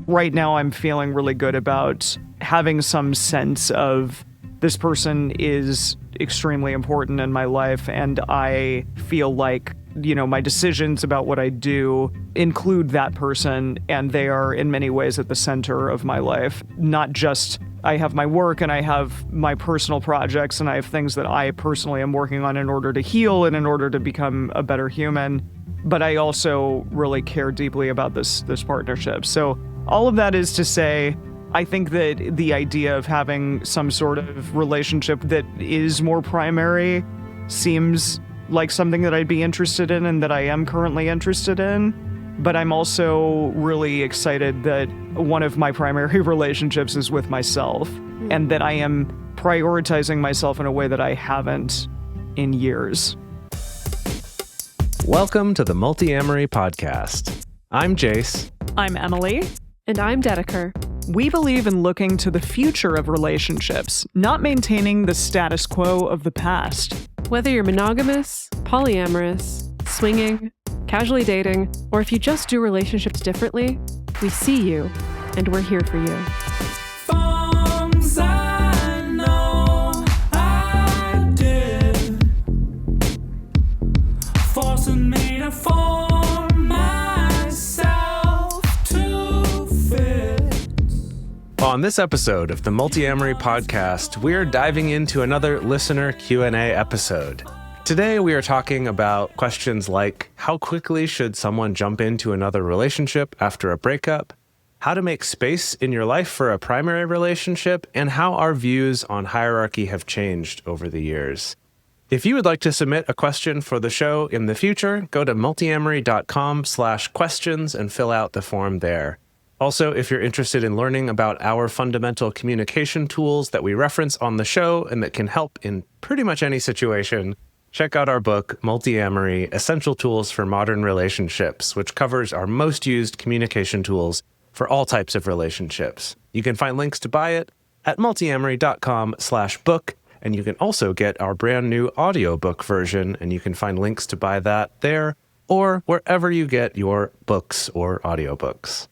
right now I'm feeling really good about having some sense of this person is extremely important in my life, and I feel like, my decisions about what I do include that person, and they are in many ways at the center of my life. Not just I have my work and I have my personal projects and I have things that I personally am working on in order to heal and in order to become a better human, but I also really care deeply about this partnership. So all of that is to say, I think that the idea of having some sort of relationship that is more primary seems like something that I'd be interested in and that I am currently interested in. But I'm also really excited that one of my primary relationships is with myself, and that I am prioritizing myself in a way that I haven't in years. Welcome to the Multiamory podcast. I'm Jace. I'm Emily. And I'm Dedeker. We believe in looking to the future of relationships, not maintaining the status quo of the past. Whether you're monogamous, polyamorous, swinging, casually dating, or if you just do relationships differently, we see you, and we're here for you. Things I know I did, forcing me to form myself to fit. On this episode of the Multiamory podcast, we're diving into another listener Q&A episode. Today, we are talking about questions like, how quickly should someone jump into another relationship after a breakup? How to make space in your life for a primary relationship, and how our views on hierarchy have changed over the years. If you would like to submit a question for the show in the future, go to multiamory.com/questions and fill out the form there. Also, if you're interested in learning about our fundamental communication tools that we reference on the show and that can help in pretty much any situation, check out our book, Multiamory, Essential Tools for Modern Relationships, which covers our most used communication tools for all types of relationships. You can find links to buy it at multiamory.com/book, and you can also get our brand new audiobook version, and you can find links to buy that there or wherever you get your books or audiobooks.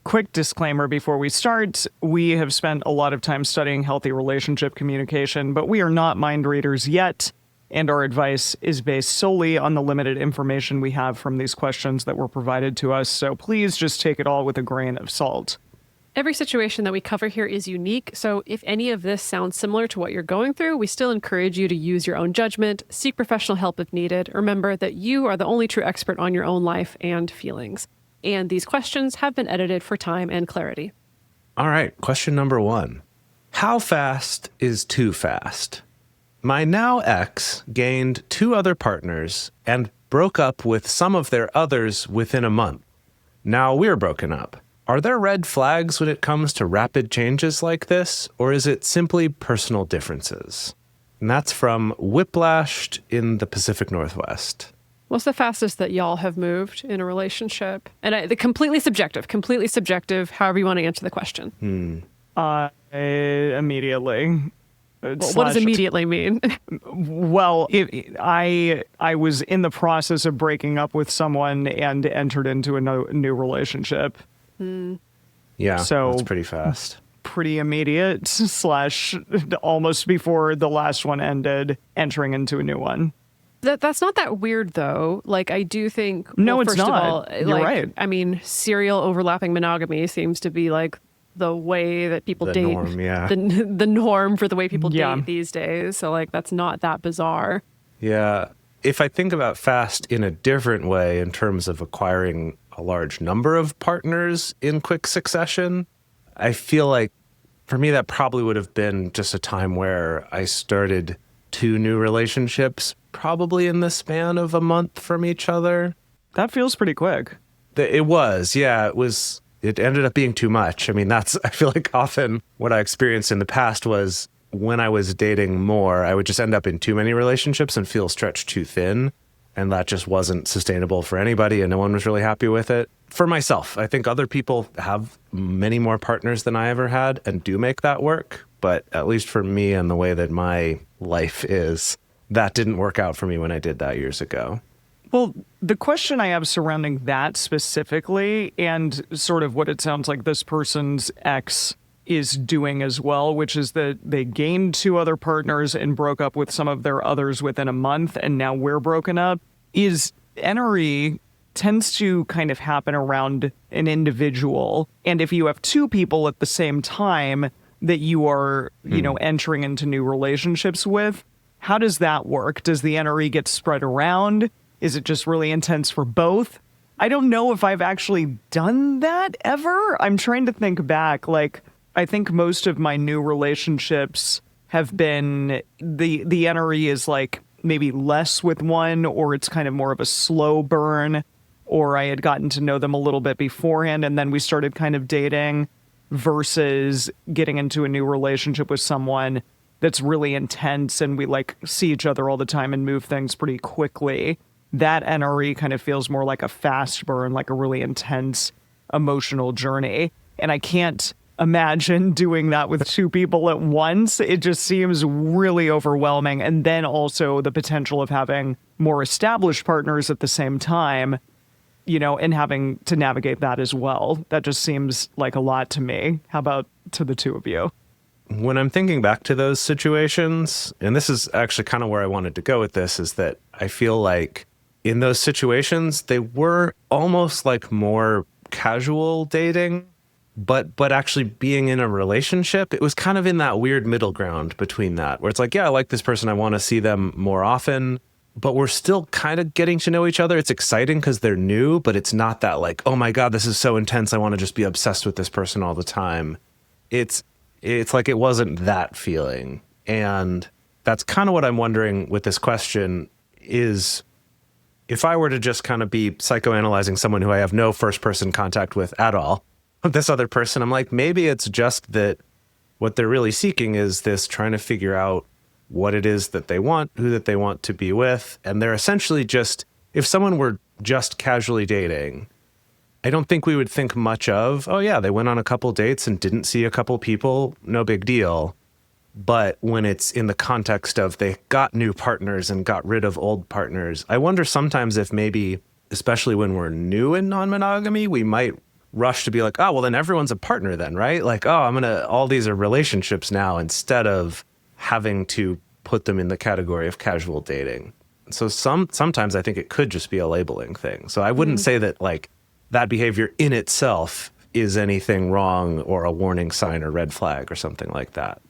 Quick disclaimer before we start, we have spent a lot of time studying healthy relationship communication, but we are not mind readers yet. And our advice is based solely on the limited information we have from these questions that were provided to us, so please just take it all with a grain of salt. Every situation that we cover here is unique, so if any of this sounds similar to what you're going through, we still encourage you to use your own judgment, seek professional help if needed. Remember that you are the only true expert on your own life and feelings. And these questions have been edited for time and clarity. All right, question number 1. How fast is too fast? My now ex gained 2 other partners and broke up with some of their others within a month. Now we're broken up. Are there red flags when it comes to rapid changes like this, or is it simply personal differences? And that's from Whiplashed in the Pacific Northwest. What's the fastest that y'all have moved in a relationship? And the completely subjective, however you want to answer the question. Immediately. What does immediately mean? Well, I was in the process of breaking up with someone and entered into a new relationship. Yeah, so that's pretty fast. Pretty immediate / almost before the last one ended, entering into a new one. That's not that weird, though. Like, I do think... No, it's first not. Of all, You're right. I mean, serial overlapping monogamy seems to be like the way that people date. Norm, yeah. The norm for the way people date these days. So, like, that's not that bizarre. Yeah. If I think about fast in a different way in terms of acquiring a large number of partners in quick succession, I feel like for me that probably would have been just a time where I started 2 new relationships, probably in the span of a month from each other. That feels pretty quick. It was, yeah. It ended up being too much. I mean, I feel like often what I experienced in the past was when I was dating more, I would just end up in too many relationships and feel stretched too thin. And that just wasn't sustainable for anybody, and no one was really happy with it. For myself, I think other people have many more partners than I ever had and do make that work. But at least for me and the way that my life is, that didn't work out for me when I did that years ago. Well, the question I have surrounding that specifically, and sort of what it sounds like this person's ex is doing as well, which is that they gained 2 other partners and broke up with some of their others within a month, and now we're broken up, is NRE tends to kind of happen around an individual. And if you have 2 people at the same time that you are, entering into new relationships with, how does that work? Does the NRE get spread around? Is it just really intense for both? I don't know if I've actually done that ever. I'm trying to think back. Like, I think most of my new relationships have been the NRE is like maybe less with one, or it's kind of more of a slow burn, or I had gotten to know them a little bit beforehand and then we started kind of dating, versus getting into a new relationship with someone that's really intense and we like see each other all the time and move things pretty quickly. That NRE kind of feels more like a fast burn, like a really intense emotional journey. And I can't imagine doing that with 2 people at once. It just seems really overwhelming. And then also the potential of having more established partners at the same time, and having to navigate that as well. That just seems like a lot to me. How about to the 2 of you? When I'm thinking back to those situations, and this is actually kind of where I wanted to go with this, is that I feel like in those situations, they were almost like more casual dating, but actually being in a relationship, it was kind of in that weird middle ground between that, where it's like, yeah, I like this person, I want to see them more often, but we're still kind of getting to know each other. It's exciting because they're new, but it's not that like, oh my God, this is so intense, I want to just be obsessed with this person all the time. It's like it wasn't that feeling. And that's kind of what I'm wondering with this question is, if I were to just kind of be psychoanalyzing someone who I have no first-person contact with at all, this other person, I'm like, maybe it's just that what they're really seeking is this trying to figure out what it is that they want, who that they want to be with. And they're essentially just, if someone were just casually dating, I don't think we would think much of, oh yeah, they went on a couple dates and didn't see a couple people, no big deal. But when it's in the context of they got new partners and got rid of old partners, I wonder sometimes if maybe, especially when we're new in non-monogamy, we might rush to be like, oh, well then everyone's a partner then, right? Like, oh, all these are relationships now, instead of having to put them in the category of casual dating. So sometimes I think it could just be a labeling thing. So I wouldn't say that like that behavior in itself is anything wrong or a warning sign or red flag or something like that.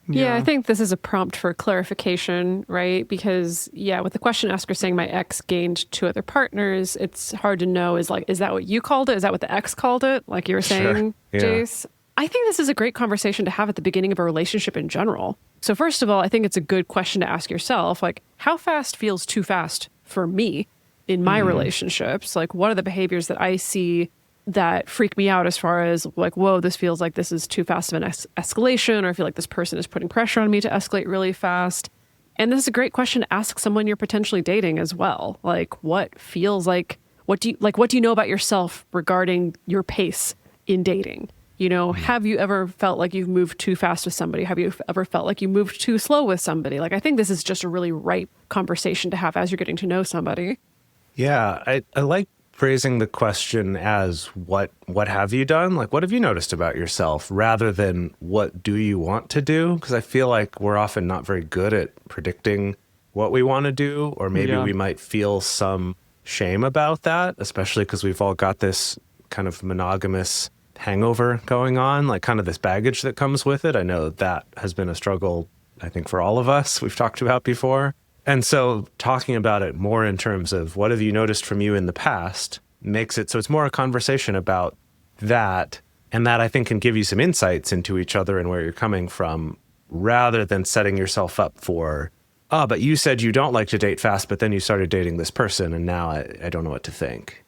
Yeah, I think this is a prompt for clarification, right? Because, with the question asker saying my ex gained 2 other partners, it's hard to know, is that what you called it? Is that what the ex called it? Like you were saying, yeah. Jace? I think this is a great conversation to have at the beginning of a relationship in general. So first of all, I think it's a good question to ask yourself, like, how fast feels too fast for me in my relationships? Like, what are the behaviors that I see that freak me out as far as like, whoa, this feels like this is too fast of an escalation, or I feel like this person is putting pressure on me to escalate really fast. And this is a great question to ask someone you're potentially dating as well. Like, what feels like, what do you know about yourself regarding your pace in dating? Have you ever felt like you've moved too fast with somebody? Have you ever felt like you moved too slow with somebody? Like, I think this is just a really ripe conversation to have as you're getting to know somebody. Yeah, I like phrasing the question as what have you done? Like, what have you noticed about yourself, rather than what do you want to do? Because I feel like we're often not very good at predicting what we want to do, or maybe we might feel some shame about that, especially because we've all got this kind of monogamous hangover going on, like kind of this baggage that comes with it. I know that has been a struggle, I think, for all of us, we've talked about before. And so talking about it more in terms of what have you noticed from you in the past makes it so it's more a conversation about that. And that I think can give you some insights into each other and where you're coming from, rather than setting yourself up for, oh, but you said you don't like to date fast, but then you started dating this person and now I don't know what to think.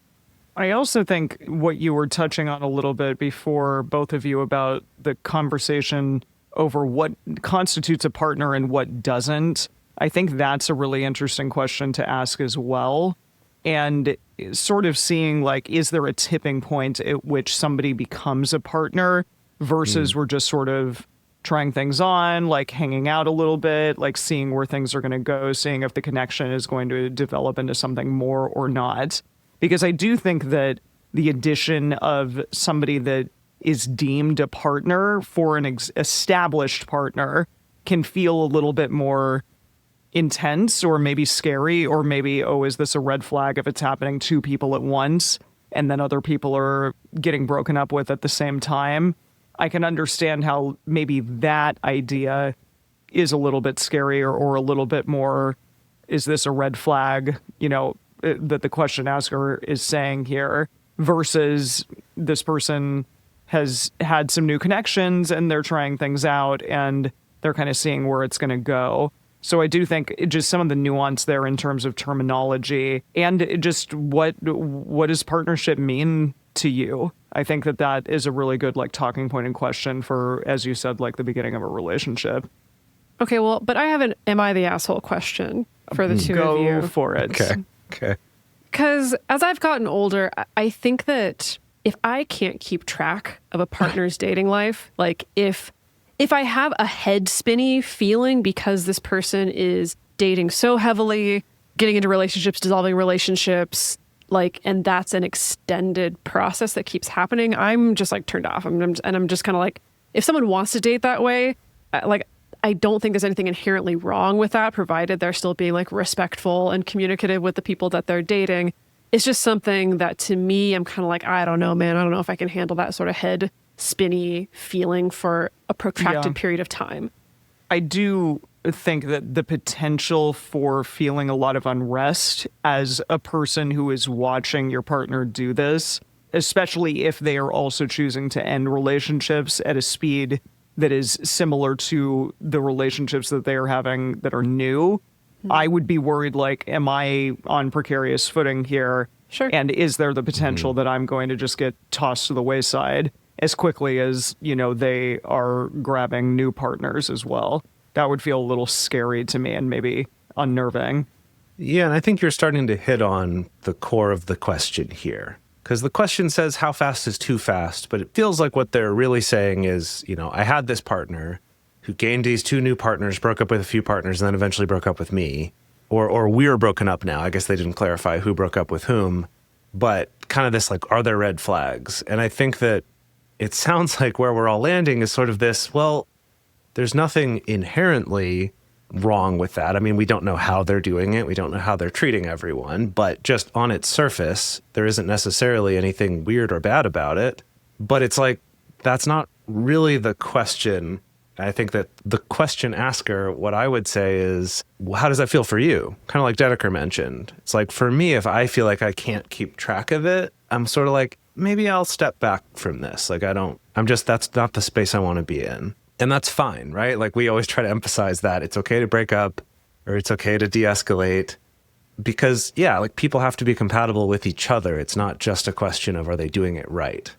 I also think what you were touching on a little bit before, both of you, about the conversation over what constitutes a partner and what doesn't, I think that's a really interesting question to ask as well. And sort of seeing, like, is there a tipping point at which somebody becomes a partner versus we're just sort of trying things on, like hanging out a little bit, like seeing where things are going to go, seeing if the connection is going to develop into something more or not. Because I do think that the addition of somebody that is deemed a partner for an established partner can feel a little bit more intense or maybe scary, or maybe, oh, is this a red flag if it's happening to people at once and then other people are getting broken up with at the same time? I can understand how maybe that idea is a little bit scarier, or a little bit more, is this a red flag, that the question asker is saying here, versus this person has had some new connections and they're trying things out and they're kind of seeing where it's going to go. So I do think just some of the nuance there in terms of terminology and just what does partnership mean to you? I think that is a really good talking point and question for, as you said, the beginning of a relationship. Okay, well, but I have an am I the asshole question for the two of you. Go for it. Okay. Because as I've gotten older, I think that if I can't keep track of a partner's dating life, if I have a head spinny feeling because this person is dating so heavily, getting into relationships, dissolving relationships, and that's an extended process that keeps happening, I'm just turned off. I'm just kind of if someone wants to date that way, I don't think there's anything inherently wrong with that, provided they're still being respectful and communicative with the people that they're dating. It's just something that to me, I'm kind of I don't know, man. I don't know if I can handle that sort of head spinny feeling for a protracted period of time. I do think that the potential for feeling a lot of unrest as a person who is watching your partner do this, especially if they are also choosing to end relationships at a speed that is similar to the relationships that they are having that are new, I would be worried, am I on precarious footing here? Sure. And is there the potential that I'm going to just get tossed to the wayside as quickly as, they are grabbing new partners as well? That would feel a little scary to me and maybe unnerving. Yeah, and I think you're starting to hit on the core of the question here. Because the question says, how fast is too fast? But it feels like what they're really saying is, I had this partner who gained these two new partners, broke up with a few partners, and then eventually broke up with me. Or we're broken up now. I guess they didn't clarify who broke up with whom. But kind of this, are there red flags? And I think that it sounds like where we're all landing is sort of this, well, there's nothing inherently wrong with that. I mean, we don't know how they're doing it. We don't know how they're treating everyone, but just on its surface, there isn't necessarily anything weird or bad about it. But it's that's not really the question. I think that the question asker, what I would say is, well, how does that feel for you? Kind of like Dedeker mentioned. It's for me, if I feel like I can't keep track of it, I'm sort of maybe I'll step back from this. That's not the space I want to be in. And that's fine, right? We always try to emphasize that it's okay to break up or it's okay to de-escalate because, people have to be compatible with each other. It's not just a question of, are they doing it right?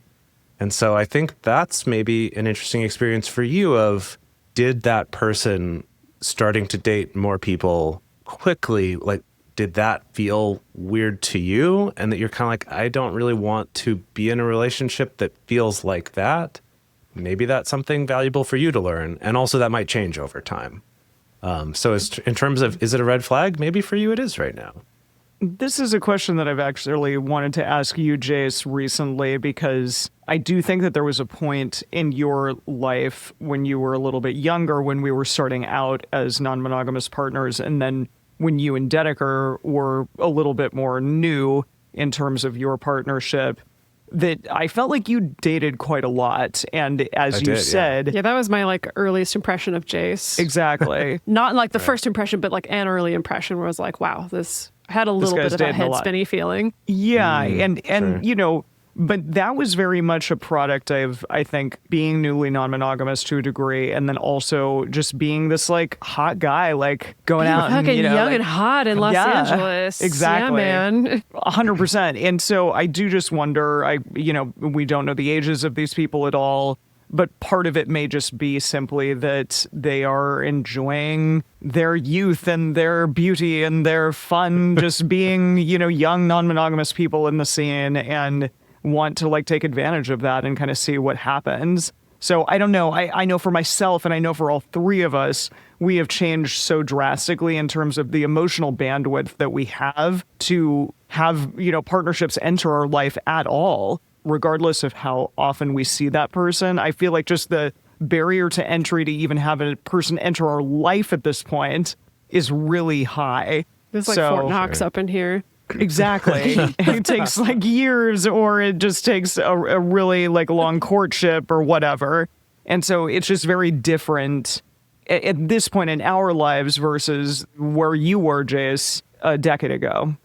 And so I think that's maybe an interesting experience for you of, did that person starting to date more people quickly, did that feel weird to you? And that you're kind of I don't really want to be in a relationship that feels like that. Maybe that's something valuable for you to learn. And also that might change over time. So in terms of, is it a red flag? Maybe for you it is right now. This is a question that I've actually wanted to ask you, Jace, recently, because I do think that there was a point in your life when you were a little bit younger, when we were starting out as non-monogamous partners, and then when you and Dedeker were a little bit more new in terms of your partnership, that I felt like you dated quite a lot. And as you said... Yeah, that was my earliest impression of Jace. Exactly. Not the first impression, but an early impression where I was wow, this... I had a little bit of a head spinny feeling. Yeah, and sure. But that was very much a product of, I think, being newly non-monogamous to a degree, and then also just being this hot guy, going out fucking and, young and hot in Los Angeles. Exactly. Yeah, man. 100%. And so I do just wonder, we don't know the ages of these people at all, but part of it may just be simply that they are enjoying their youth and their beauty and their fun, just being, young non-monogamous people in the scene, and want to take advantage of that and kind of see what happens. So I don't know. I know for myself, and I know for all three of us, we have changed so drastically in terms of the emotional bandwidth that we have to have, partnerships enter our life at all, regardless of how often we see that person. I feel like just the barrier to entry to even have a person enter our life at this point is really high. There's like Fort Knox up in here. Exactly. It takes like years, or it just takes a really like long courtship or whatever. And so it's just very different at this point in our lives versus where you were, Jace, a decade ago.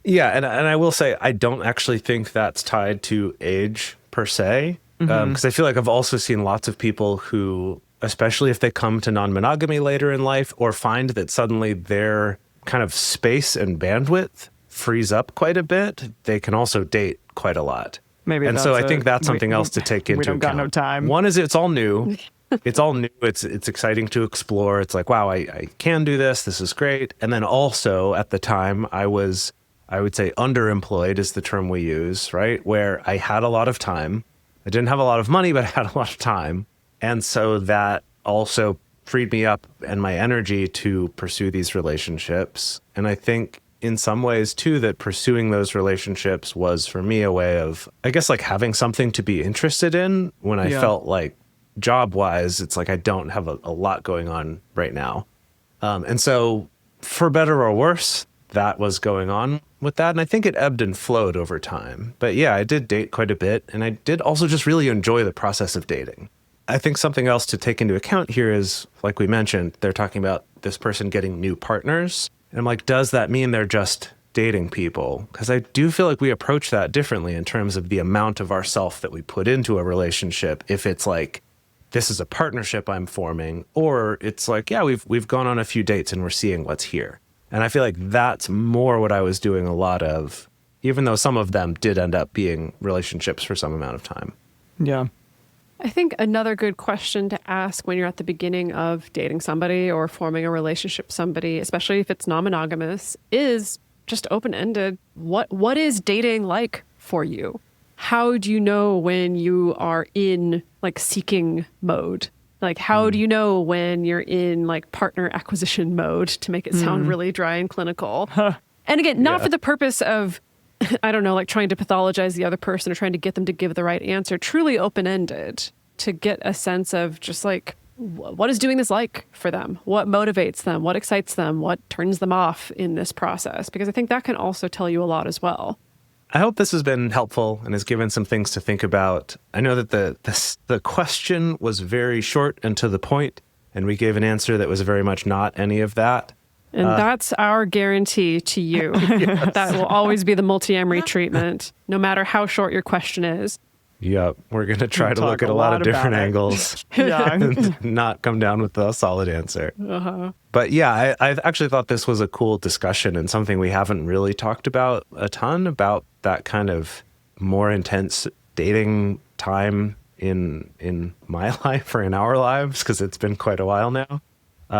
Yeah, and I will say I don't actually think that's tied to age per se, because I feel like I've also seen lots of people who, especially if they come to non-monogamy later in life or find that suddenly their kind of space and bandwidth frees up quite a bit, they can also date quite a lot. Maybe. And so I think that's something else to take into we don't account. Got no time. One is it's all new. It's all new. It's exciting to explore. It's like, wow, I can do this. This is great. And then also at the time I would say underemployed is the term we use, right? Where I had a lot of time. I didn't have a lot of money, but I had a lot of time. And so that also freed me up and my energy to pursue these relationships. And I think in some ways too, that pursuing those relationships was for me a way of, I guess, like having something to be interested in when I felt like job wise, it's like I don't have a lot going on right now. And so for better or worse, that was going on with that. And I think it ebbed and flowed over time. But yeah, I did date quite a bit. And I did also just really enjoy the process of dating. I think something else to take into account here is, like we mentioned, they're talking about this person getting new partners. And I'm like, does that mean they're just dating people? Because I do feel like we approach that differently in terms of the amount of ourself that we put into a relationship. If it's like, this is a partnership I'm forming, or it's like, yeah, we've gone on a few dates and we're seeing what's here. And I feel like that's more what I was doing a lot of, even though some of them did end up being relationships for some amount of time. Yeah. I think another good question to ask when you're at the beginning of dating somebody or forming a relationship with somebody, especially if it's non-monogamous, is just open-ended. What is dating like for you? How do you know when you are in like seeking mode? Like, how do you know when you're in like partner acquisition mode, to make it sound really dry and clinical? And again, not for the purpose of, I don't know, like trying to pathologize the other person or trying to get them to give the right answer. Truly open-ended, to get a sense of just like, what is doing this like for them? What motivates them? What excites them? What turns them off in this process? Because I think that can also tell you a lot as well. I hope this has been helpful and has given some things to think about. I know that the question was very short and to the point, and we gave an answer that was very much not any of that. And that's our guarantee to you. That will always be the multi-amory treatment, no matter how short your question is. Yep. We're going to try to look at a lot of different angles and not come down with a solid answer. But yeah, I actually thought this was a cool discussion and something we haven't really talked about a ton, about that kind of more intense dating time in my life or in our lives, because it's been quite a while now.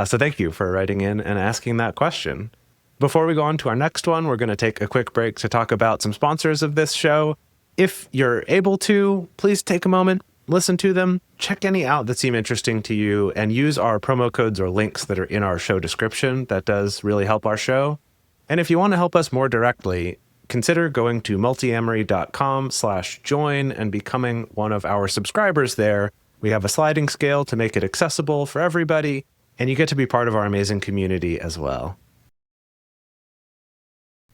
So thank you for writing in and asking that question. Before we go on to our next one, we're going to take a quick break to talk about some sponsors of this show. If you're able to, please take a moment, listen to them, check any out that seem interesting to you, and use our promo codes or links that are in our show description. That does really help our show. And if you want to help us more directly, consider going to multiamory.com/join and becoming one of our subscribers there. We have a sliding scale to make it accessible for everybody, and you get to be part of our amazing community as well.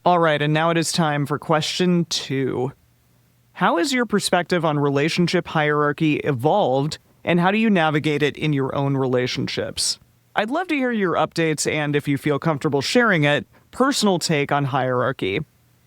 All right, and now it is time for question 2. How has your perspective on relationship hierarchy evolved, and how do you navigate it in your own relationships? I'd love to hear your updates and, if you feel comfortable sharing it, personal take on hierarchy.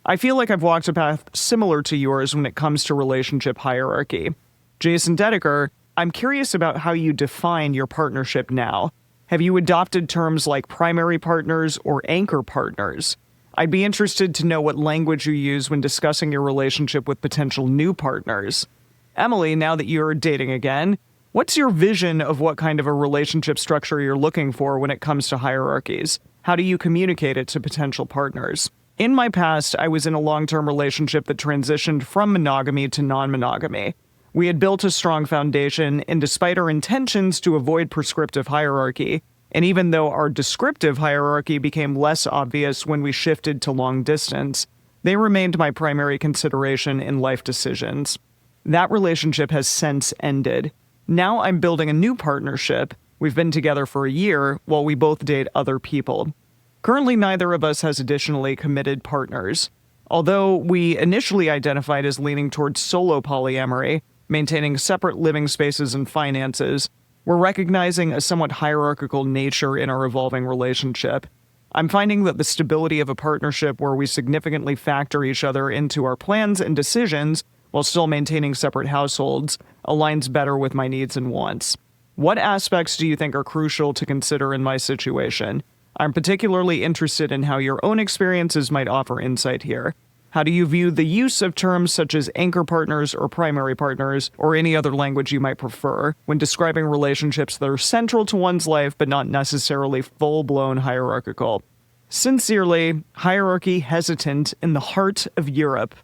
I feel like I've walked a path similar to yours when it comes to relationship hierarchy. Jason Dedeker, I'm curious about how you define your partnership now. Have you adopted terms like primary partners or anchor partners? I'd be interested to know what language you use when discussing your relationship with potential new partners. Emily, now that you're dating again, what's your vision of what kind of a relationship structure you're looking for when it comes to hierarchies? How do you communicate it to potential partners? In my past, I was in a long-term relationship that transitioned from monogamy to non-monogamy. We had built a strong foundation, and despite our intentions to avoid prescriptive hierarchy, and even though our descriptive hierarchy became less obvious when we shifted to long distance, they remained my primary consideration in life decisions. That relationship has since ended. Now I'm building a new partnership. We've been together for a year while we both date other people. Currently, neither of us has additionally committed partners. Although we initially identified as leaning towards solo polyamory, maintaining separate living spaces and finances, we're recognizing a somewhat hierarchical nature in our evolving relationship. I'm finding that the stability of a partnership where we significantly factor each other into our plans and decisions while still maintaining separate households aligns better with my needs and wants. What aspects do you think are crucial to consider in my situation? I'm particularly interested in how your own experiences might offer insight here. How do you view the use of terms such as anchor partners or primary partners, or any other language you might prefer, when describing relationships that are central to one's life but not necessarily full-blown hierarchical? Sincerely, hierarchy hesitant in the heart of Europe.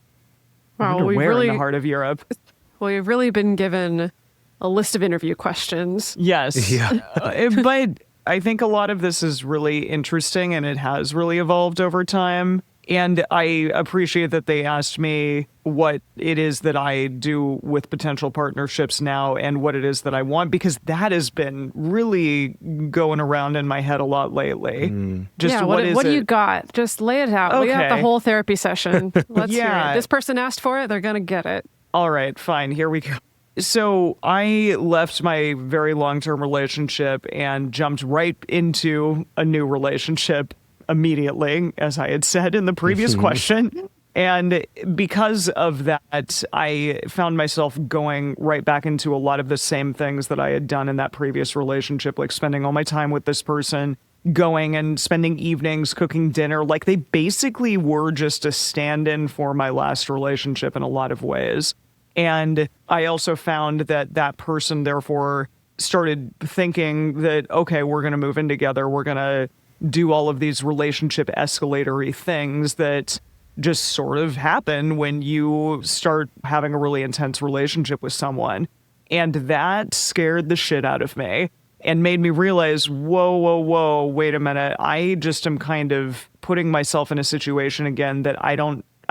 I Wow, wonder we've where really, in the heart of Europe? well, we've really been given a list of interview questions. Yes. Yeah. But I think a lot of this is really interesting, and it has really evolved over time. And I appreciate that they asked me what it is that I do with potential partnerships now and what it is that I want, because that has been really going around in my head a lot lately. Just yeah, what do you it? got? Just lay it out. Lay out the Okay. whole therapy session. Let's hear Yeah. it. This person asked for it. They're going to get it. All right, fine. Here we go. So I left my very long-term relationship and jumped right into a new relationship immediately, as I had said in the previous question. And because of that, I found myself going right back into a lot of the same things that I had done in that previous relationship, like spending all my time with this person, going and spending evenings cooking dinner. Like, they basically were just a stand-in for my last relationship in a lot of ways. And I also found that that person, therefore, started thinking that, okay, we're going to move in together. We're going to do all of these relationship escalatory things that just sort of happen when you start having a really intense relationship with someone. And that scared the shit out of me and made me realize, whoa, wait a minute. I just am kind of putting myself in a situation again that I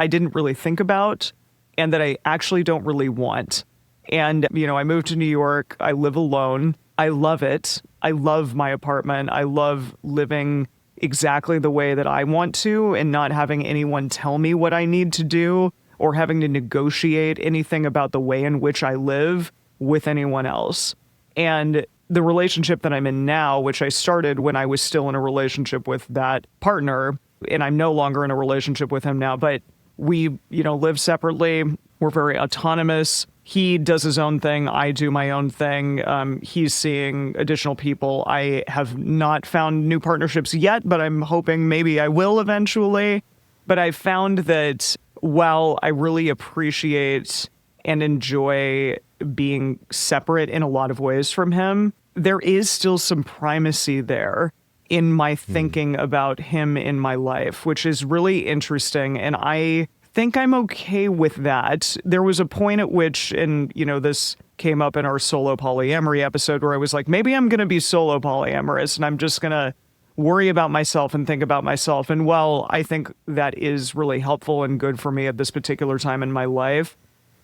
didn't really think about and that I actually don't really want. And, I moved to New York. I live alone. I love it. I love my apartment. I love living exactly the way that I want to and not having anyone tell me what I need to do or having to negotiate anything about the way in which I live with anyone else. And the relationship that I'm in now, which I started when I was still in a relationship with that partner, and I'm no longer in a relationship with him now, but we, live separately. We're very autonomous. He does his own thing. I do my own thing. He's seeing additional people. I have not found new partnerships yet, but I'm hoping maybe I will eventually. But I found that while I really appreciate and enjoy being separate in a lot of ways from him, there is still some primacy there in my thinking about him in my life, which is really interesting. And I think I'm okay with that. There was a point at which, and this came up in our solo polyamory episode, where I was like, maybe I'm going to be solo polyamorous and I'm just going to worry about myself and think about myself. And while I think that is really helpful and good for me at this particular time in my life,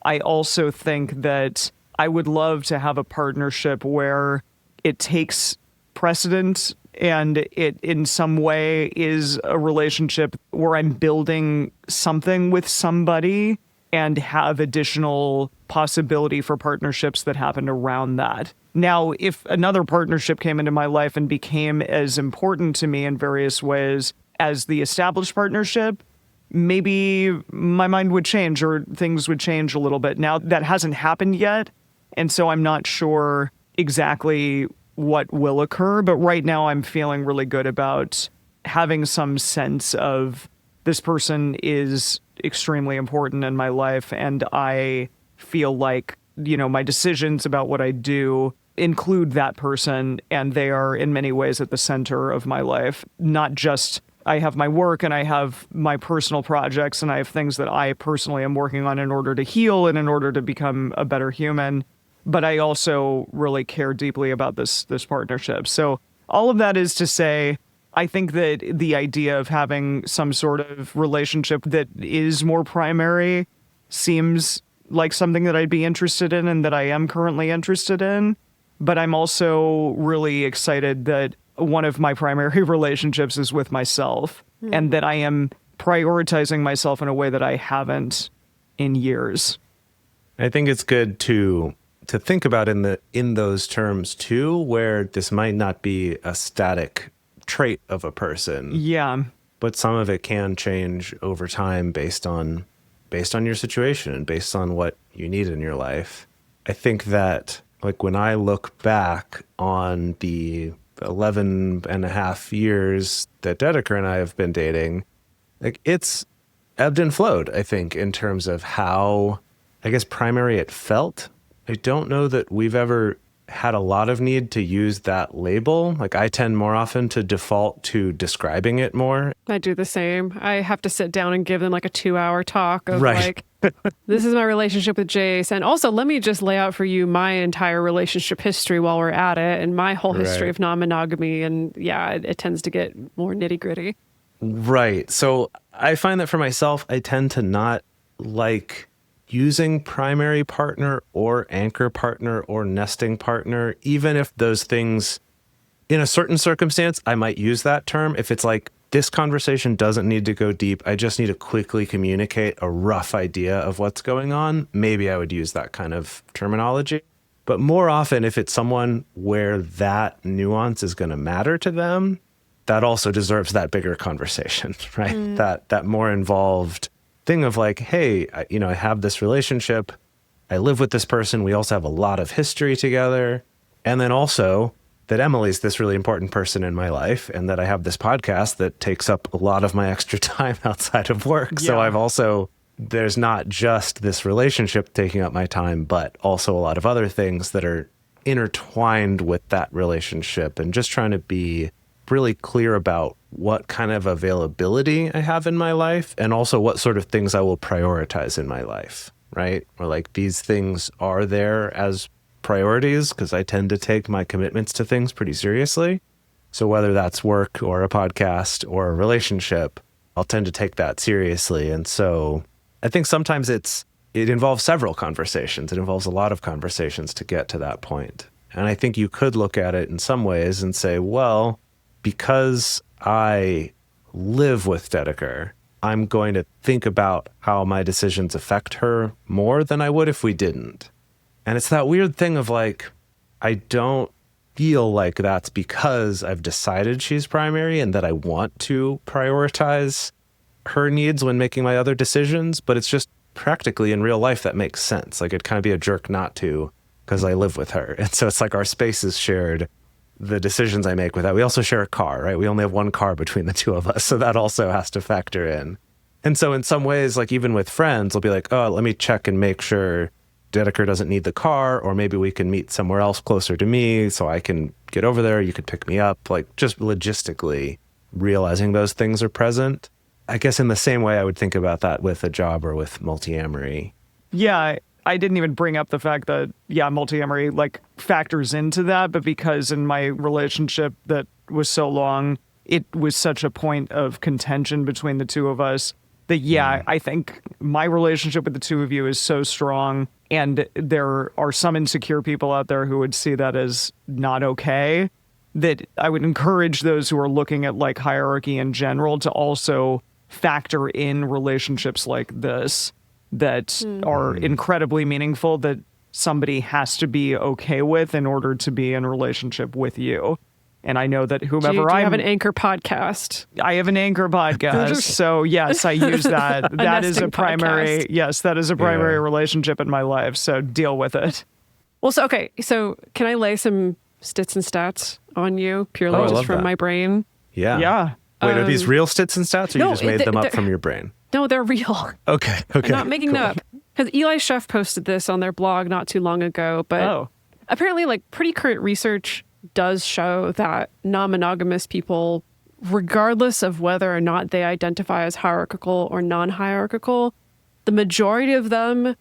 I also think that I would love to have a partnership where it takes precedent and it in some way is a relationship where I'm building something with somebody and have additional possibility for partnerships that happen around that. Now, if another partnership came into my life and became as important to me in various ways as the established partnership, maybe my mind would change or things would change a little bit. Now, that hasn't happened yet, and so I'm not sure exactly what will occur, but right now I'm feeling really good about having some sense of this person is extremely important in my life, and I feel like, my decisions about what I do include that person, and they are in many ways at the center of my life, not just I have my work and I have my personal projects and I have things that I personally am working on in order to heal and in order to become a better human. But I also really care deeply about this partnership. So all of that is to say, I think that the idea of having some sort of relationship that is more primary seems like something that I'd be interested in and that I am currently interested in. But I'm also really excited that one of my primary relationships is with myself and that I am prioritizing myself in a way that I haven't in years. I think it's good to think about in those terms too, where this might not be a static trait of a person. Yeah. But some of it can change over time based on your situation and based on what you need in your life. I think that like when I look back on the 11 and a half years that Dedeker and I have been dating, like it's ebbed and flowed, I think, in terms of how, I guess, primary it felt. I don't know that we've ever had a lot of need to use that label. Like I tend more often to default to describing it more. I do the same. I have to sit down and give them like a 2-hour talk of Right. like, this is my relationship with Jace. And also let me just lay out for you my entire relationship history while we're at it and my whole history Right. of non-monogamy. And yeah, it tends to get more nitty gritty. Right. So I find that for myself, I tend to not like using primary partner or anchor partner or nesting partner, even if those things, in a certain circumstance, I might use that term. If it's like, this conversation doesn't need to go deep, I just need to quickly communicate a rough idea of what's going on, maybe I would use that kind of terminology. But more often, if it's someone where that nuance is going to matter to them, that also deserves that bigger conversation, right? That more involved thing of like, hey, I have this relationship. I live with this person. We also have a lot of history together. And then also that Emily's this really important person in my life and that I have this podcast that takes up a lot of my extra time outside of work. So Yeah. there's not just this relationship taking up my time, but also a lot of other things that are intertwined with that relationship and just trying to be really clear about what kind of availability I have in my life and also what sort of things I will prioritize in my life, right? Or like these things are there as priorities because I tend to take my commitments to things pretty seriously. So whether that's work or a podcast or a relationship, I'll tend to take that seriously. And so I think sometimes it involves several conversations. It involves a lot of conversations to get to that point. And I think you could look at it in some ways and say, well, because I live with Dedeker, I'm going to think about how my decisions affect her more than I would if we didn't. And it's that weird thing of like, I don't feel like that's because I've decided she's primary and that I want to prioritize her needs when making my other decisions, but it's just practically in real life that makes sense. Like it'd kind of be a jerk not to because I live with her. And so it's like our space is shared. The decisions I make with that. We also share a car, right? We only have one car between the two of us. So that also has to factor in. And so in some ways, like even with friends, I'll be like, oh, let me check and make sure Dedeker doesn't need the car, or maybe we can meet somewhere else closer to me so I can get over there. You could pick me up. Like just logistically realizing those things are present. I guess in the same way I would think about that with a job or with Multiamory. Yeah, I didn't even bring up the fact that, Multiamory like factors into that, but because in my relationship that was so long, it was such a point of contention between the two of us that, I think my relationship with the two of you is so strong, and there are some insecure people out there who would see that as not okay, that I would encourage those who are looking at like hierarchy in general to also factor in relationships like this that are incredibly meaningful, that somebody has to be okay with in order to be in a relationship with you. And I know that whomever Do you I'm... have an anchor podcast? I have an anchor podcast. So yes, I use that. That is a nesting primary... podcast. Yes, that is a primary Yeah. relationship in my life. So deal with it. Well, so can I lay some stits and stats on you purely Oh, I just love from that. my brain? Yeah. Yeah. Wait, are these real stits and stats or no, you just made them up they're- from your brain? No, they're real. Okay. I'm not making them up. Because Eli Chef posted this on their blog not too long ago, but apparently like pretty current research does show that non-monogamous people regardless of whether or not they identify as hierarchical or non-hierarchical, the majority of them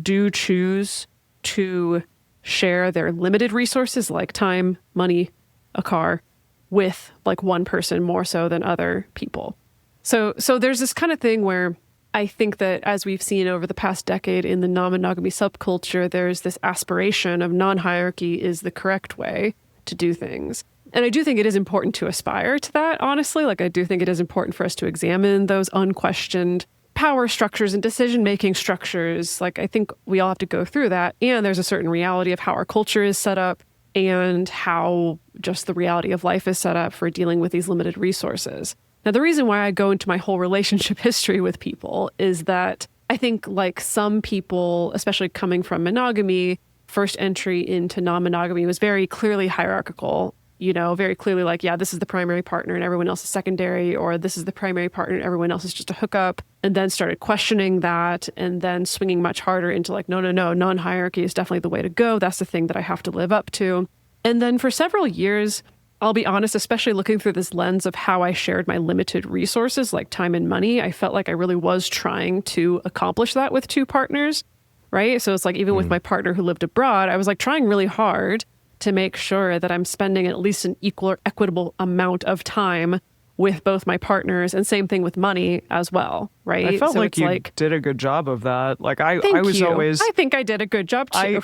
do choose to share their limited resources like time, money, a car with like one person more so than other people. So there's this kind of thing where I think that as we've seen over the past decade in the non-monogamy subculture, there's this aspiration of non-hierarchy is the correct way to do things. And I do think it is important to aspire to that, honestly. Like, I do think it is important for us to examine those unquestioned power structures and decision-making structures. Like, I think we all have to go through that. And there's a certain reality of how our culture is set up and how just the reality of life is set up for dealing with these limited resources. Now, the reason why I go into my whole relationship history with people is that I think like some people, especially coming from monogamy, first entry into non-monogamy was very clearly hierarchical, you know, very clearly like, yeah, this is the primary partner and everyone else is secondary, or this is the primary partner and everyone else is just a hookup, and then started questioning that and then swinging much harder into like, no, non-hierarchy is definitely the way to go. That's the thing that I have to live up to. And then for several years, I'll be honest, especially looking through this lens of how I shared my limited resources like time and money, I felt like I really was trying to accomplish that with two partners, right? So it's like even with my partner who lived abroad, I was like trying really hard to make sure that I'm spending at least an equal or equitable amount of time with both my partners, and same thing with money as well, right? I felt so like you did a good job of that. Like I was you. always, I think I did a good job too.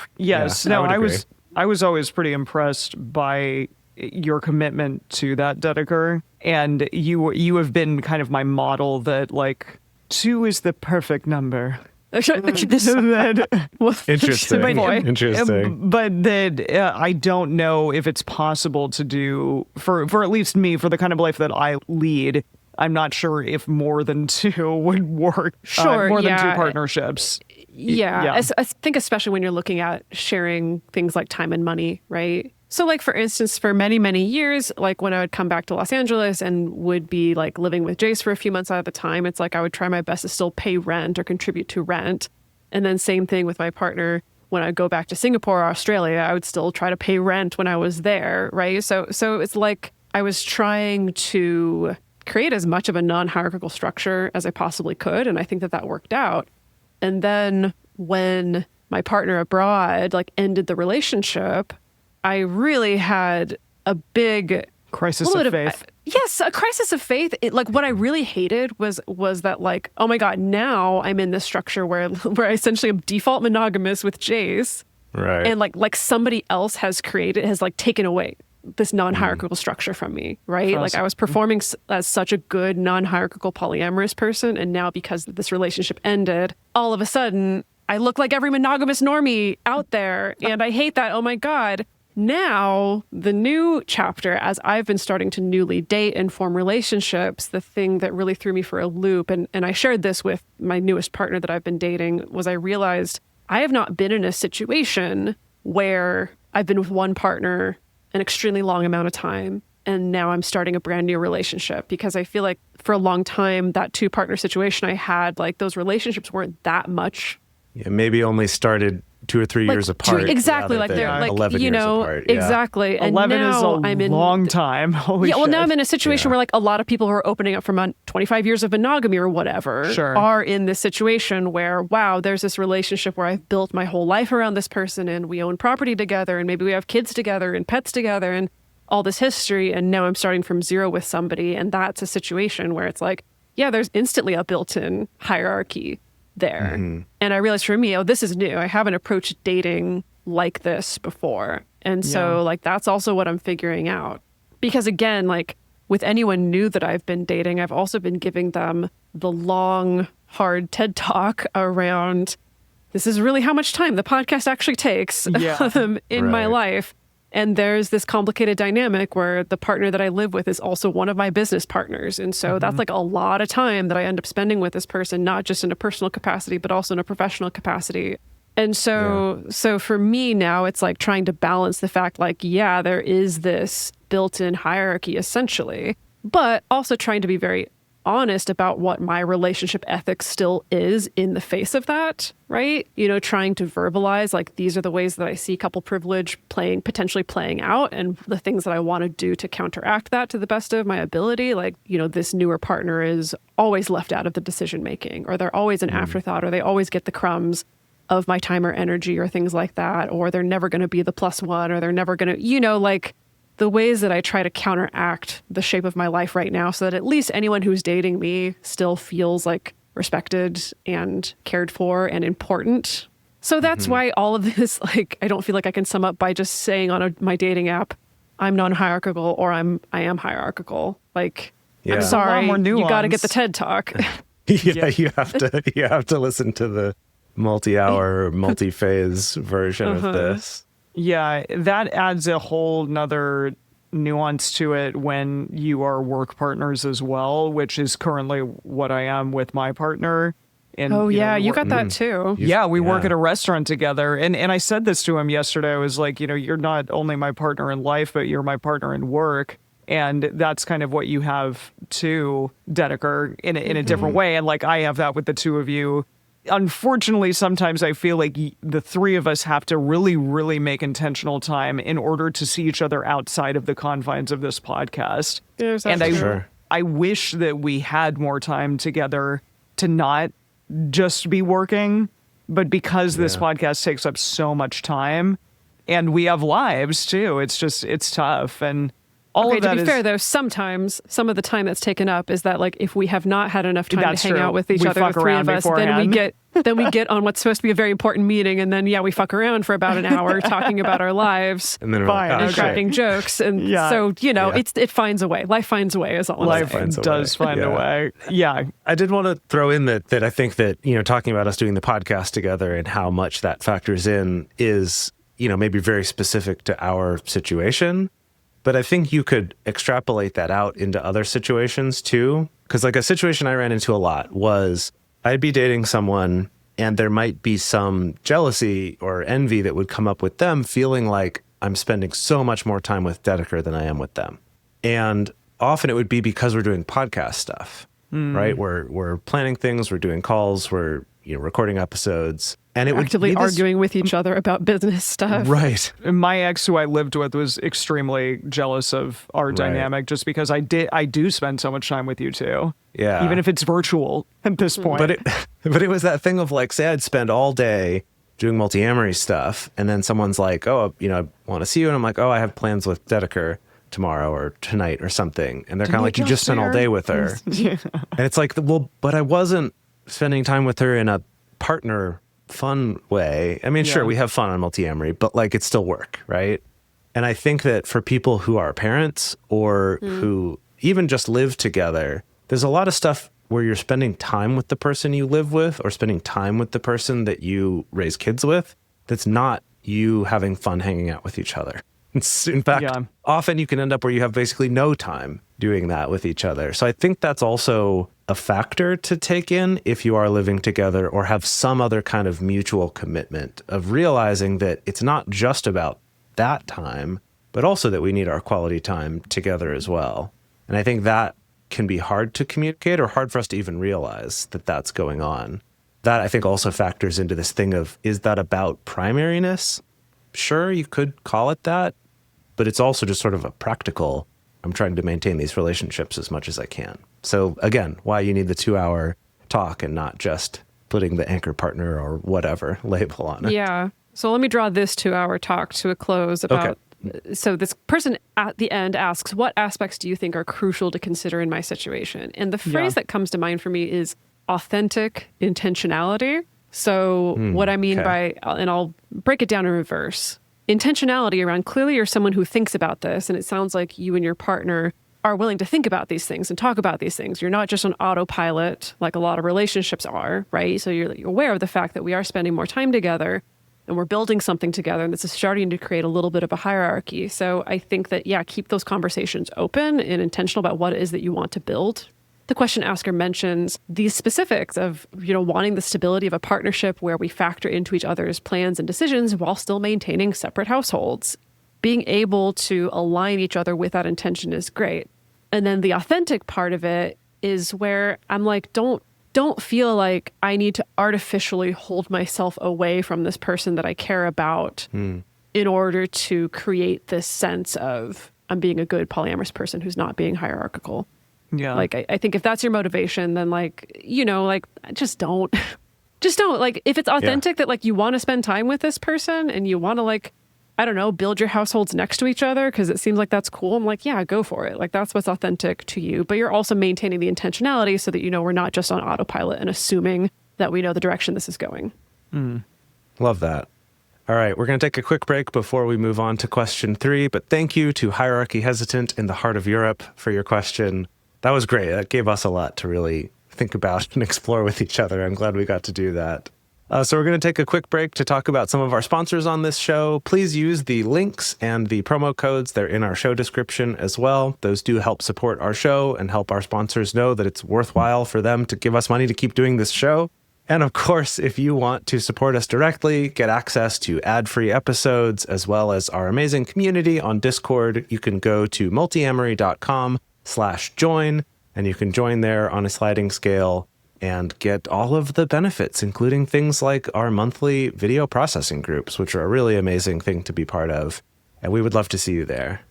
I was always pretty impressed by your commitment to that, Dedeker. And you have been kind of my model that like 2 is the perfect number. Interesting. Interesting. But that I don't know if it's possible to do for at least me, for the kind of life that I lead. I'm not sure if more than 2 would work. Sure, more than yeah. 2 partnerships. Yeah. I think especially when you're looking at sharing things like time and money, right? So like, for instance, for many, many years, like when I would come back to Los Angeles and would be like living with Jace for a few months at a time, it's like I would try my best to still pay rent or contribute to rent. And then same thing with my partner. When I go back to Singapore or Australia, I would still try to pay rent when I was there, right? So it's like I was trying to create as much of a non-hierarchical structure as I possibly could. And I think that worked out. And then when my partner abroad like ended the relationship, I really had a big crisis of faith. Yes, a crisis of faith. Like what I really hated was that like, oh my God, now I'm in this structure where I essentially am default monogamous with Jace. Right. And like somebody else has like taken away this non-hierarchical structure from me, right? Awesome. Like I was performing as such a good non-hierarchical polyamorous person. And now because this relationship ended, all of a sudden I look like every monogamous normie out there. And I hate that. Oh my God. Now, the new chapter, as I've been starting to newly date and form relationships, the thing that really threw me for a loop, and I shared this with my newest partner that I've been dating, was I realized I have not been in a situation where I've been with one partner an extremely long amount of time, and now I'm starting a brand new relationship, because I feel like for a long time, that 2-partner situation I had, like those relationships weren't that much. Yeah, maybe only started 2 or 3 years apart. Exactly, like they're like 11 you know, years apart. Yeah. exactly. And 11 now is a I'm in long time. Holy well, shit. now I'm in a situation where like a lot of people who are opening up from 25 years of monogamy or whatever are in this situation where, wow, there's this relationship where I've built my whole life around this person, and we own property together, and maybe we have kids together and pets together and all this history, and now I'm starting from zero with somebody, and that's a situation where it's like, yeah, there's instantly a built-in hierarchy there. Mm-hmm. And I realized for me, this is new. I haven't approached dating like this before. And so like, that's also what I'm figuring out. Because again, like with anyone new that I've been dating, I've also been giving them the long, hard TED talk around, this is really how much time the podcast actually takes in my life. And there's this complicated dynamic where the partner that I live with is also one of my business partners. And so that's like a lot of time that I end up spending with this person, not just in a personal capacity, but also in a professional capacity. And so for me now, it's like trying to balance the fact like, yeah, there is this built-in hierarchy essentially, but also trying to be very honest about what my relationship ethics still is in the face of that, right? Trying to verbalize, like, these are the ways that I see couple privilege potentially playing out, and the things that I want to do to counteract that to the best of my ability. Like, this newer partner is always left out of the decision making, or they're always an afterthought, or they always get the crumbs of my time or energy, or things like that, or they're never going to be the plus one, or they're never going to, like, the ways that I try to counteract the shape of my life right now, so that at least anyone who's dating me still feels like respected and cared for and important. So that's why all of this, like, I don't feel like I can sum up by just saying on my dating app, I'm non-hierarchical or I am hierarchical. Like, I'm sorry, you got to get the TED Talk. You have to listen to the multi-hour, multi-phase version of this. Yeah, that adds a whole nother nuance to it when you are work partners as well, which is currently what I am with my partner. And, you got that too. We work at a restaurant together. And I said this to him yesterday. I was like, you're not only my partner in life, but you're my partner in work. And that's kind of what you have too, Dedeker, in a different way. And like, I have that with the two of you. Unfortunately, sometimes I feel like the three of us have to really, really make intentional time in order to see each other outside of the confines of this podcast. And I wish that we had more time together to not just be working, but because this podcast takes up so much time and we have lives too, it's tough. And all of that to be fair, though, sometimes some of the time that's taken up is that, like, if we have not had enough time to hang out with each other, the three of us, then we get on what's supposed to be a very important meeting, and then we fuck around for about an hour talking about our lives and then and cracking jokes, and so it finds a way. Life finds a way, is all I'm saying. Life does find a way. Yeah, I did want to throw in that I think that talking about us doing the podcast together and how much that factors in is maybe very specific to our situation. But I think you could extrapolate that out into other situations too. Because like a situation I ran into a lot was I'd be dating someone and there might be some jealousy or envy that would come up with them feeling like I'm spending so much more time with Dedeker than I am with them. And often it would be because we're doing podcast stuff, right? We're planning things, we're doing calls, we're recording episodes. And it would actively arguing with each other about business stuff. Right. My ex, who I lived with, was extremely jealous of our dynamic just because I do spend so much time with you two. Yeah. Even if it's virtual at this point. But it was that thing of like, say I'd spend all day doing Multiamory stuff, and then someone's like, oh, I want to see you. And I'm like, oh, I have plans with Dedeker tomorrow or tonight or something. And they're kind of like, you just spent all day with her. And it's like, well, but I wasn't spending time with her in a partner fun way. I mean, sure, we have fun on Multiamory, but like it's still work, right? And I think that for people who are parents or who even just live together, there's a lot of stuff where you're spending time with the person you live with or spending time with the person that you raise kids with that's not you having fun hanging out with each other. In fact, often you can end up where you have basically no time doing that with each other. So I think that's also a factor to take in if you are living together or have some other kind of mutual commitment of realizing that it's not just about that time, but also that we need our quality time together as well. And I think that can be hard to communicate or hard for us to even realize that that's going on. That I think also factors into this thing of, is that about primariness? Sure, you could call it that, but it's also just sort of a practical, I'm trying to maintain these relationships as much as I can. So again, why you need the 2-hour talk and not just putting the anchor partner or whatever label on it. Yeah. So let me draw this 2-hour talk to a close about, so this person at the end asks, what aspects do you think are crucial to consider in my situation? And the phrase that comes to mind for me is authentic intentionality. So what I mean by, and I'll break it down in reverse. Intentionality around, clearly you're someone who thinks about this, and it sounds like you and your partner are willing to think about these things and talk about these things. You're not just on autopilot like a lot of relationships are, right? So you're aware of the fact that we are spending more time together and we're building something together, and this is starting to create a little bit of a hierarchy. So I think that, keep those conversations open and intentional about what it is that you want to build. The question asker mentions these specifics of, wanting the stability of a partnership where we factor into each other's plans and decisions while still maintaining separate households. Being able to align each other with that intention is great. And then the authentic part of it is where I'm like, don't feel like I need to artificially hold myself away from this person that I care about in order to create this sense of I'm being a good polyamorous person who's not being hierarchical. Yeah. Like, I think if that's your motivation, then like, you know, like just don't. Just don't. Like, if it's authentic that like you want to spend time with this person and you want to like, I don't know, build your households next to each other because it seems like that's cool. I'm like, yeah, go for it. Like, that's what's authentic to you. But you're also maintaining the intentionality so that, you know, we're not just on autopilot and assuming that we know the direction this is going. Love that. All right, we're going to take a quick break before we move on to question 3. But thank you to Hierarchy Hesitant in the Heart of Europe for your question. That was great. That gave us a lot to really think about and explore with each other. I'm glad we got to do that. So we're going to take a quick break to talk about some of our sponsors on this show. Please use the links and the promo codes. They're in our show description as well. Those do help support our show and help our sponsors know that it's worthwhile for them to give us money to keep doing this show. And of course, if you want to support us directly, get access to ad-free episodes, as well as our amazing community on Discord, you can go to multiamory.com/join, and you can join there on a sliding scale and get all of the benefits, including things like our monthly video processing groups, which are a really amazing thing to be part of. And we would love to see you there.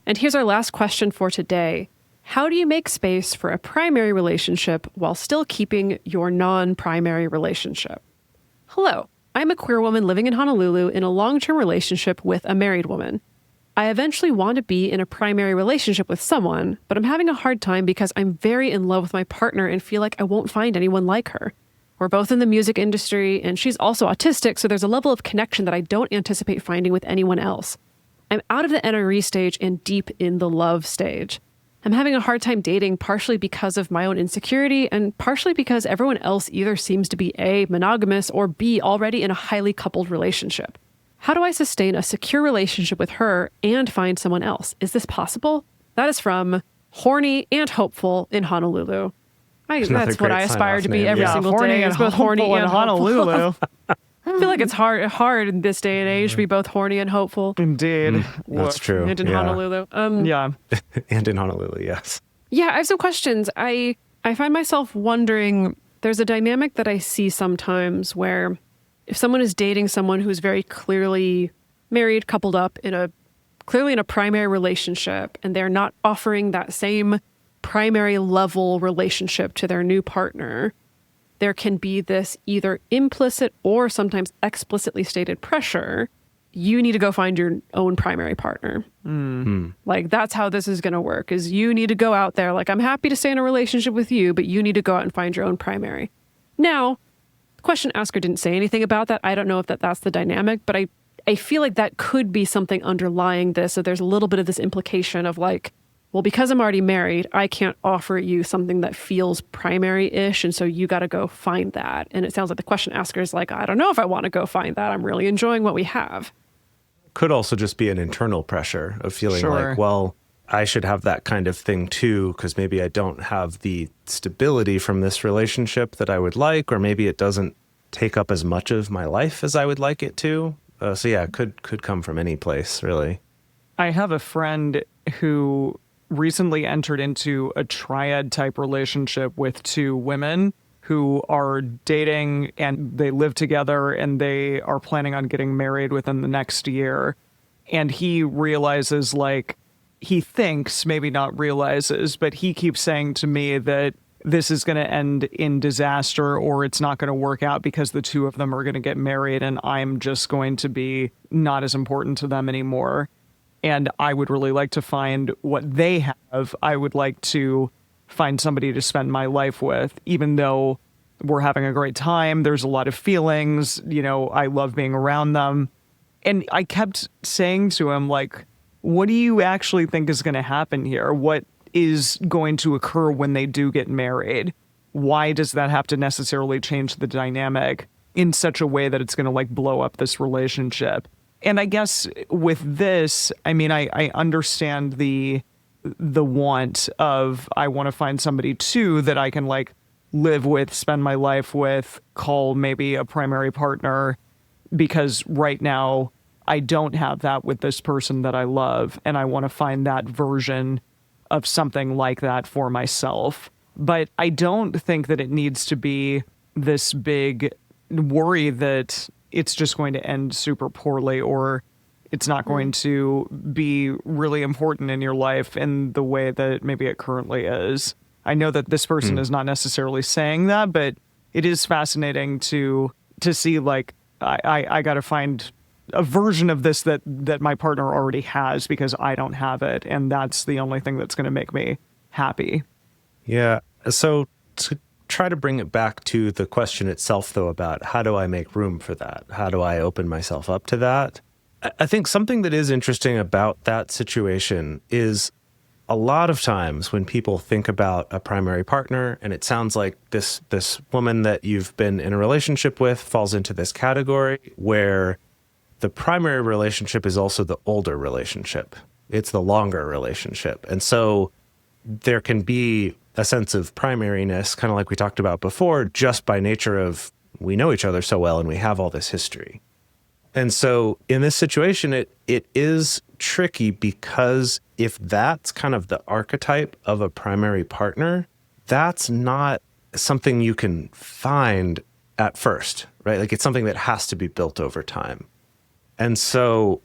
And here's our last question for today. How do you make space for a primary relationship while still keeping your non-primary relationship? Hello, I'm a queer woman living in Honolulu in a long-term relationship with a married woman. I eventually want to be in a primary relationship with someone, but I'm having a hard time because I'm very in love with my partner and feel like I won't find anyone like her. We're both in the music industry, and she's also autistic, so there's a level of connection that I don't anticipate finding with anyone else. I'm out of the NRE stage and deep in the love stage. I'm having a hard time dating partially because of my own insecurity and partially because everyone else either seems to be A, monogamous, or B, already in a highly coupled relationship. How do I sustain a secure relationship with her and find someone else? Is this possible? That is from Horny and Hopeful in Honolulu. That's what I aspire to be every single day. It's both horny and Honolulu. I feel like it's hard in this day and age to be both horny and hopeful. Indeed. That's true. And in Honolulu. Yeah. And in Honolulu, yes. Yeah, I have some questions. I find myself wondering, there's a dynamic that I see sometimes where if someone is dating someone who's very clearly married, coupled up clearly in a primary relationship, and they're not offering that same primary level relationship to their new partner, there can be this either implicit or sometimes explicitly stated pressure. You need to go find your own primary partner. Like, that's how this is going to work, is you need to go out there. Like, I'm happy to stay in a relationship with you, but you need to go out and find your own primary. Now, the question asker didn't say anything about that. I don't know if that's the dynamic, but I feel like that could be something underlying this. So there's a little bit of this implication of like, well, because I'm already married, I can't offer you something that feels primary-ish, and so you got to go find that. And it sounds like the question asker is like, I don't know if I want to go find that. I'm really enjoying what we have. Could also just be an internal pressure of feeling like, well, I should have that kind of thing too, because maybe I don't have the stability from this relationship that I would like, or maybe it doesn't take up as much of my life as I would like it to. So yeah, it could come from any place, really. I have a friend who recently entered into a triad type relationship with 2 women who are dating, and they live together, and they are planning on getting married within the next year. And he realizes, like, he thinks, maybe not realizes, but he keeps saying to me that this is going to end in disaster, or it's not going to work out because the 2 of them are going to get married and I'm just going to be not as important to them anymore. And I would really like to find what they have. I would like to find somebody to spend my life with, even though we're having a great time. There's a lot of feelings, you know, I love being around them. And I kept saying to him, like, what do you actually think is going to happen here? What is going to occur when they do get married? Why does that have to necessarily change the dynamic in such a way that it's going to like blow up this relationship? And I guess with this, I mean, I understand the want of, I want to find somebody too that I can like live with, spend my life with, call maybe a primary partner, because right now I don't have that with this person that I love, and I want to find that version of something like that for myself. But I don't think that it needs to be this big worry that it's just going to end super poorly, or it's not going to be really important in your life in the way that maybe it currently is. I know that this person is not necessarily saying that, but it is fascinating to see, like, I got to find a version of this that my partner already has because I don't have it. And that's the only thing that's going to make me happy. Yeah. So to try to bring it back to the question itself, though, about how do I make room for that? How do I open myself up to that? I think something that is interesting about that situation is a lot of times when people think about a primary partner, and it sounds like this woman that you've been in a relationship with falls into this category where the primary relationship is also the older relationship. It's the longer relationship. And so there can be a sense of primariness, kind of like we talked about before, just by nature of we know each other so well and we have all this history. And so in this situation, it is tricky because if that's kind of the archetype of a primary partner, that's not something you can find at first, right? Like it's something that has to be built over time. And so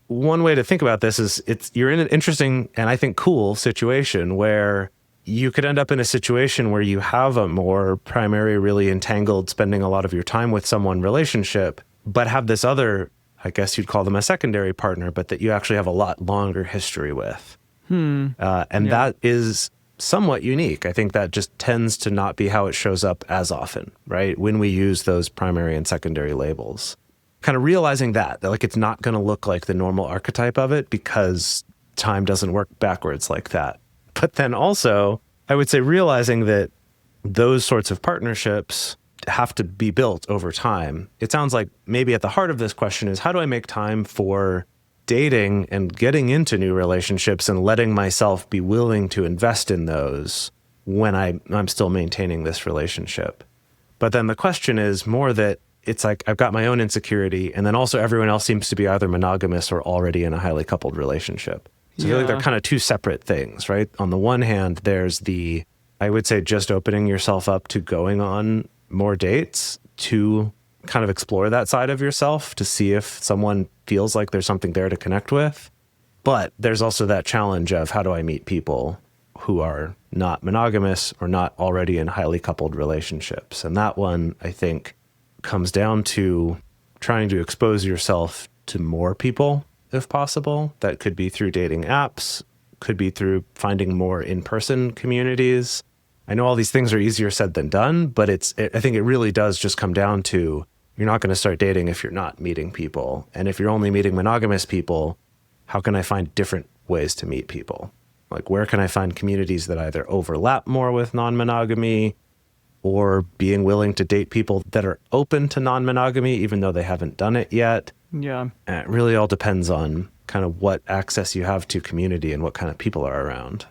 one way to think about this is you're in an interesting and I think cool situation where you could end up in a situation where you have a more primary, really entangled, spending a lot of your time with someone relationship, but have this other, I guess you'd call them a secondary partner, but that you actually have a lot longer history with. That is somewhat unique. I think that just tends to not be how it shows up as often, right? When we use those primary and secondary labels. Kind of realizing that like it's not going to look like the normal archetype of it because time doesn't work backwards like that. But then also, I would say realizing that those sorts of partnerships have to be built over time. It sounds like maybe at the heart of this question is how do I make time for dating and getting into new relationships and letting myself be willing to invest in those when I'm still maintaining this relationship. But then the question is more that it's like I've got my own insecurity and then also everyone else seems to be either monogamous or already in a highly coupled relationship. So I feel like they're kind of two separate things, right? On the one hand, there's I would say just opening yourself up to going on more dates to kind of explore that side of yourself to see if someone feels like there's something there to connect with. But there's also that challenge of how do I meet people who are not monogamous or not already in highly coupled relationships? And that one, I think, comes down to trying to expose yourself to more people if possible. That could be through dating apps, could be through finding more in-person communities. I know all these things are easier said than done, but I think it really does just come down to you're not going to start dating if you're not meeting people. And if you're only meeting monogamous people, how can I find different ways to meet people? Like, where can I find communities that either overlap more with non-monogamy or being willing to date people that are open to non-monogamy, even though they haven't done it yet? Yeah. And it really all depends on kind of what access you have to community and what kind of people are around.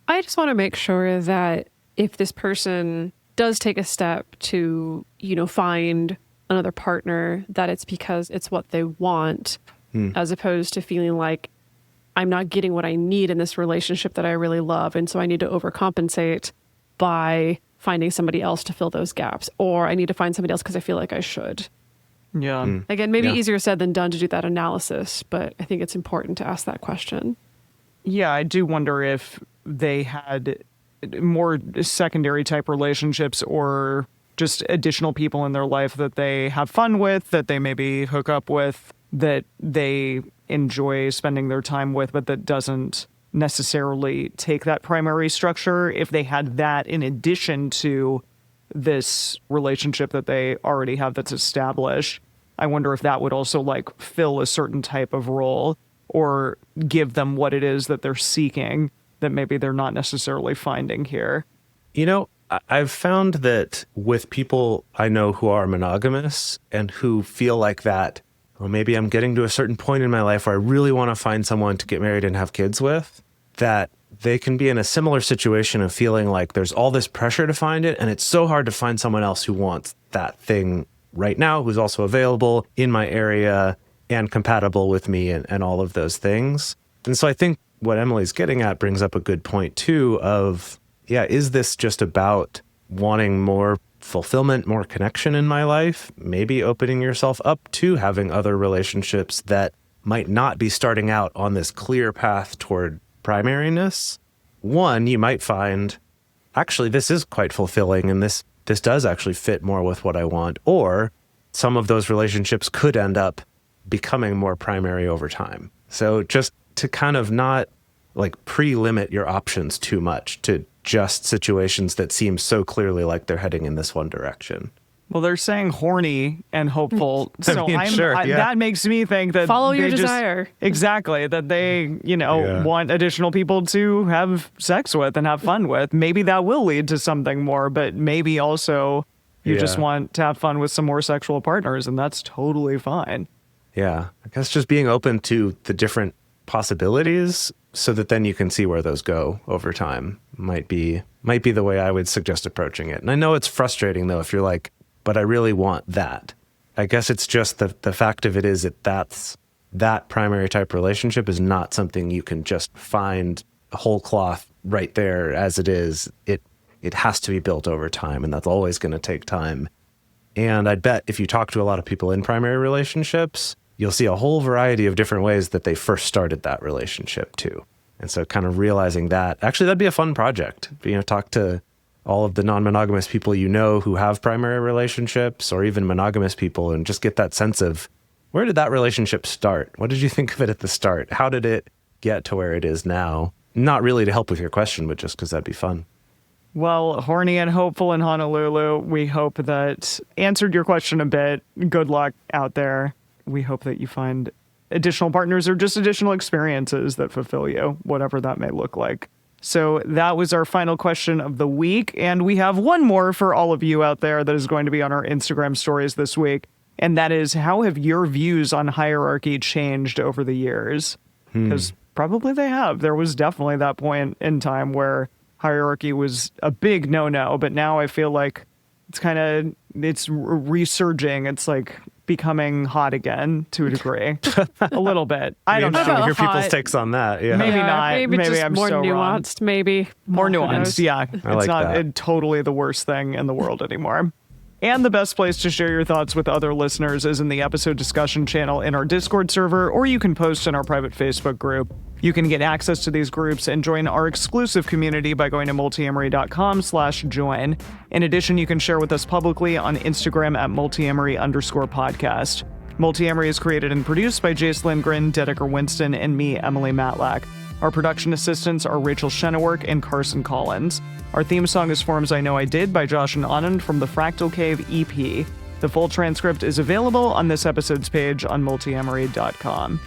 I just want to make sure that if this person does take a step to, find another partner, that it's because it's what they want, as opposed to feeling like I'm not getting what I need in this relationship that I really love. And so I need to overcompensate by finding somebody else to fill those gaps, or I need to find somebody else because I feel like I should. Yeah. Again, maybe easier said than done to do that analysis, but I think it's important to ask that question. Yeah, I do wonder if they had more secondary type relationships or just additional people in their life that they have fun with, that they maybe hook up with, that they enjoy spending their time with, but that doesn't necessarily take that primary structure. If they had that in addition to this relationship that they already have that's established, I wonder if that would also like fill a certain type of role or give them what it is that they're seeking that maybe they're not necessarily finding here. I've found that with people I know who are monogamous and who feel like that, well, maybe I'm getting to a certain point in my life where I really want to find someone to get married and have kids with, that they can be in a similar situation of feeling like there's all this pressure to find it, and it's so hard to find someone else who wants that thing right now, who's also available in my area and compatible with me and all of those things. And so I think what Emily's getting at brings up a good point too of, yeah, is this just about wanting more fulfillment, more connection in my life? Maybe opening yourself up to having other relationships that might not be starting out on this clear path toward primariness. One, you might find, actually, this is quite fulfilling and this does actually fit more with what I want. Or some of those relationships could end up becoming more primary over time. So just to kind of not like pre-limit your options too much to just situations that seem so clearly like they're heading in this one direction. Well, they're saying horny and hopeful. So sure, yeah. That makes me think that Follow your they just- desire. Exactly. That they, Yeah. want additional people to have sex with and have fun with. Maybe that will lead to something more, but maybe also you just Yeah. want to have fun with some more sexual partners, and that's totally fine. Yeah, I guess just being open to the different possibilities so that then you can see where those go over time might be the way I would suggest approaching it. And I know it's frustrating though if you're like, but I really want that. I guess it's just the fact of it is that primary type relationship is not something you can just find whole cloth right there as it is. It has to be built over time, and that's always going to take time. And I'd bet if you talk to a lot of people in primary relationships, you'll see a whole variety of different ways that they first started that relationship too. And so kind of realizing that, actually, that'd be a fun project. Talk to all of the non-monogamous people who have primary relationships, or even monogamous people, and just get that sense of, where did that relationship start? What did you think of it at the start? How did it get to where it is now? Not really to help with your question, but just because that'd be fun. Well, horny and hopeful in Honolulu, we hope that answered your question a bit. Good luck out there. We hope that you find additional partners or just additional experiences that fulfill you, whatever that may look like. So that was our final question of the week. And we have one more for all of you out there that is going to be on our Instagram stories this week. And that is, how have your views on hierarchy changed over the years? Because probably they have. There was definitely that point in time where hierarchy was a big no-no, but now I feel like it's resurging. It's like becoming hot again to a degree. A little bit. I don't know. How about Hear people's hot? takes on that. Yeah. Maybe not. Maybe just I'm more so wrong. nuanced, maybe. More Who nuanced, knows? yeah. I It's like not that. totally the worst thing in the world anymore. And the best place to share your thoughts with other listeners is in the episode discussion channel in our Discord server, or you can post in our private Facebook group. You can get access to these groups and join our exclusive community by going to multiamory.com/join. In addition, you can share with us publicly on Instagram at multiamory_podcast. Multiamory is created and produced by Jace Lindgren, Dedeker Winston, and me, Emily Matlack. Our production assistants are Rachel Shennework and Carson Collins. Our theme song is Forms I Know I Did by Josh and Anand from the Fractal Cave EP. The full transcript is available on this episode's page on multiamory.com.